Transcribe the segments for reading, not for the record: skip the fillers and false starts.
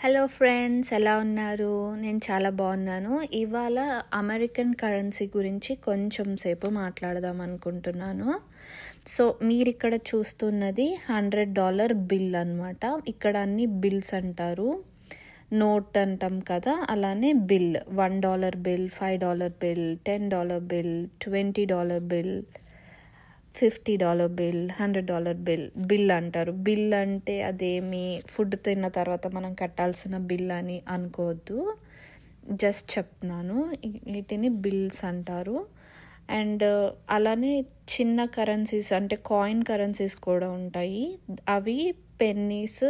Hello friends, ఎలా ఉన్నారు? నేను చాలా బాగున్నాను. ఇవాళ అమెరికన్ కరెన్సీ గురించి కొంచెం సేపు మాట్లాడదాం అనుకుంటున్నాను. సో మీరు ఇక్కడ చూస్తున్నది $100 బిల్ అన్నమాట. ఇక్కడ అన్ని బిల్స్ అంటారు, నోట్ అంటాం కదా, అలానే bill. $1 bill, $5 bill, $10 bill, $20 bill, $50 bill, $100 bill అంటారు. బిల్ అంటే అదేమి ఫుడ్ తిన్న తర్వాత మనం కట్టాల్సిన బిల్ అని అనుకోవద్దు, జస్ట్ చెప్తున్నాను. వీటిని బిల్స్ అంటారు. అండ్ అలానే చిన్న కరెన్సీస్ అంటే కాయిన్ కరెన్సీస్ కూడా ఉంటాయి. అవి పెన్నీస్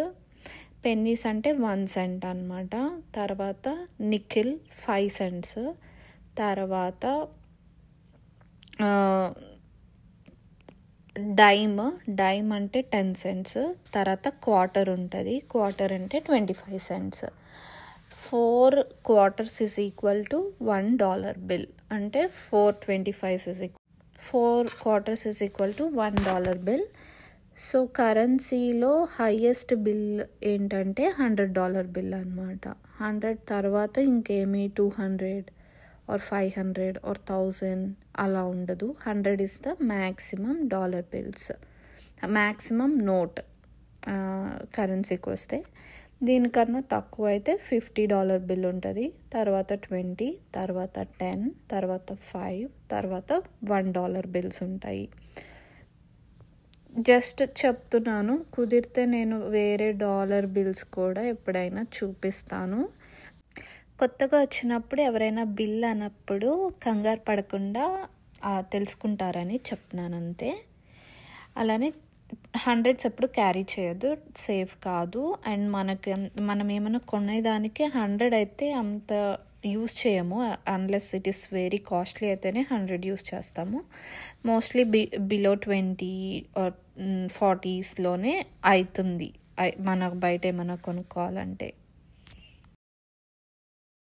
అంటే 1 cent అన్నమాట. తర్వాత నికెల్ 5 cents. తర్వాత డైమ్ అంటే 10 cents. తర్వాత క్వార్టర్ ఉంటుంది, క్వార్టర్ అంటే 25 cents. 4 quarters is equal to $1 bill. అంటే 4 quarters is equal to $1 bill. So కరెన్సీలో హైయెస్ట్ బిల్ ఏంటంటే $100 బిల్ అనమాట. 100 తర్వాత ఇంకేమి 200 or 500 or 1000 అలా ఉండదు. 100 is the maximum dollar bills, maximum note కరెన్సీకి వస్తే. దీనికన్నా తక్కువ అయితే $50 బిల్ ఉంటుంది, తర్వాత 20, తర్వాత 10, తర్వాత 5, తర్వాత $1 బిల్స్ ఉంటాయి. జస్ట్ చెప్తున్నాను, కుదిరితే నేను వేరే డాలర్ బిల్స్ కూడా ఎప్పుడైనా చూపిస్తాను. కొత్తగా వచ్చినప్పుడు ఎవరైనా బిల్ అన్నప్పుడు కంగారు పడకుండా తెలుసుకుంటారని చెప్తున్నాను అంతే. అలానే 100s ఎప్పుడు క్యారీ చేయొద్దు, సేఫ్ కాదు. అండ్ మనం ఏమైనా కొనేదానికి 100 అయితే అంత యూస్ చేయము, unless it is very costly అయితేనే 100 యూస్ చేస్తాము. మోస్ట్లీ బిలో 20 or 40sలోనే అవుతుంది మనకు బయట ఏమైనా కొనుక్కోవాలంటే.